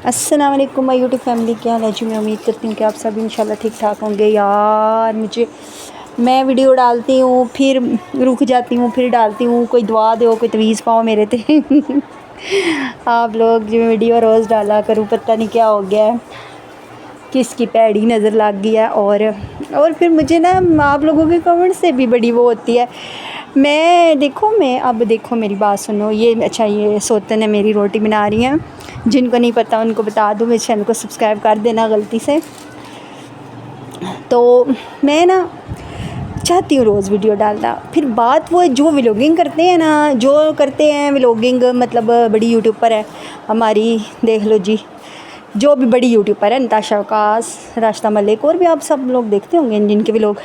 السلام علیکم مائی YouTube family, کیا حال ہے جی؟ میں امید کرتی ہوں کہ آپ سب انشاءاللہ ٹھیک ٹھاک ہوں گے۔ یار میں ویڈیو ڈالتی ہوں پھر رک جاتی ہوں، پھر ڈالتی ہوں، کوئی دعا دو، کوئی تویز پاؤ میرے تے آپ لوگ جو ویڈیو روز ڈالا کروں، پتہ نہیں کیا ہو گیا ہے، کس کی پیڑی نظر لگ گئی ہے۔ اور پھر مجھے نا آپ لوگوں کے کمنٹ سے بھی بڑی وہ ہوتی ہے۔ میں اب دیکھو میری بات سنو، یہ سوتن ہے میری روٹی بنا رہی ہیں، جن کو نہیں پتہ ان کو بتا دوں، میرے چینل کو سبسکرائب کر دینا غلطی سے۔ تو میں نا چاہتی ہوں روز ویڈیو ڈالنا، پھر بات وہ جو ولاگنگ کرتے ہیں نا، جو کرتے ہیں ولاگنگ، مطلب بڑی یوٹیوبر ہے ہماری، دیکھ لو جی، جو بھی بڑی یوٹیوبر ہے، نتاشا وکاس، راشدہ ملک، اور بھی آپ سب لوگ دیکھتے ہوں گے جن کے ولاگ،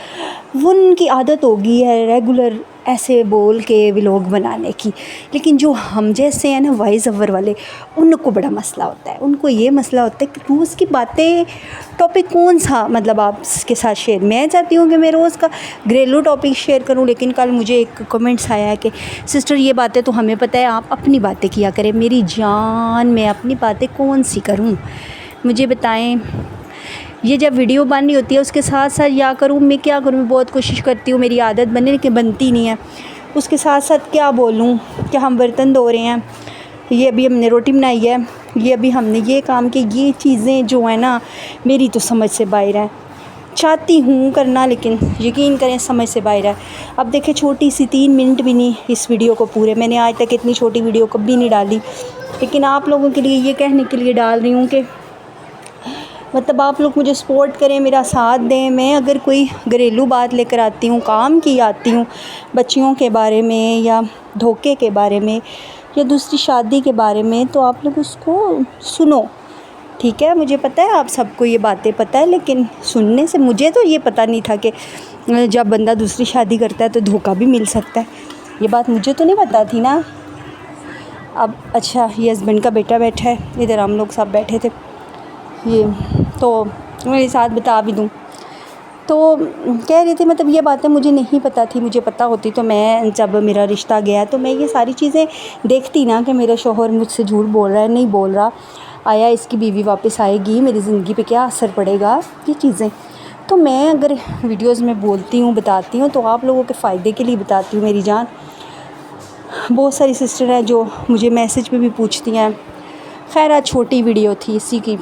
وہ ان کی عادت ہوگی ہے ریگولر ایسے بول کے ولاگ بنانے کی۔ لیکن جو ہم جیسے ہیں نا وائس اوور والے، ان کو بڑا مسئلہ ہوتا ہے، ان کو یہ مسئلہ ہوتا ہے کہ روز کی باتیں، ٹاپک کون سا مطلب آپ کے ساتھ شیئر۔ میں چاہتی ہوں کہ میں روز کا گھریلو ٹاپک شیئر کروں، لیکن کل مجھے ایک کمنٹس آیا ہے کہ سسٹر یہ باتیں تو ہمیں پتہ ہے، آپ اپنی باتیں کیا کریں۔ میری جان، میں اپنی باتیں کون سی کروں، مجھے بتائیں۔ یہ جب ویڈیو بن رہی ہوتی ہے اس کے ساتھ ساتھ یا کروں میں کیا کروں، میں بہت کوشش کرتی ہوں میری عادت بنے، لیکن بنتی نہیں ہے۔ اس کے ساتھ ساتھ کیا بولوں کہ ہم برتن دھو رہے ہیں، یہ ابھی ہم نے روٹی بنائی ہے، یہ ابھی ہم نے یہ کام کی، یہ چیزیں جو ہیں نا میری تو سمجھ سے باہر ہیں۔ چاہتی ہوں کرنا، لیکن یقین کریں سمجھ سے باہر ہے۔ اب دیکھیں چھوٹی سی 3 منٹ بھی نہیں اس ویڈیو کو پورے، میں نے آج تک اتنی چھوٹی ویڈیو کبھی نہیں ڈالی، لیکن آپ لوگوں کے لیے یہ کہنے کے لیے ڈال رہی ہوں کہ مطلب آپ لوگ مجھے سپورٹ کریں، میرا ساتھ دیں۔ میں اگر کوئی گھریلو بات لے کر آتی ہوں، کام کی آتی ہوں، بچیوں کے بارے میں یا دھوکے کے بارے میں یا دوسری شادی کے بارے میں، تو آپ لوگ اس کو سنو، ٹھیک ہے؟ مجھے پتہ ہے آپ سب کو یہ باتیں پتہ ہے، لیکن سننے سے مجھے تو یہ پتہ نہیں تھا کہ جب بندہ دوسری شادی کرتا ہے تو دھوکہ بھی مل سکتا ہے، یہ بات مجھے تو نہیں پتہ تھی نا۔ اب اچھا، یہ ہسبینڈ کا بیٹا بیٹھا ہے ادھر، ہم لوگ سب بیٹھے تھے، یہ تو میرے ساتھ بتا بھی دوں، تو کہہ رہے تھے مطلب یہ باتیں مجھے نہیں پتہ تھی، مجھے پتہ ہوتی تو میں جب میرا رشتہ گیا تو میں یہ ساری چیزیں دیکھتی نا کہ میرا شوہر مجھ سے جھوٹ بول رہا ہے، نہیں بول رہا، آیا اس کی بیوی واپس آئے گی، میری زندگی پہ کیا اثر پڑے گا، یہ چیزیں تو میں اگر ویڈیوز میں بولتی ہوں، بتاتی ہوں، تو آپ لوگوں کے فائدے کے لیے بتاتی ہوں میری جان۔ بہت ساری سسٹر ہیں جو مجھے میسج پہ بھی پوچھتی ہیں۔ خیر آج چھوٹی ویڈیو تھی اسی کی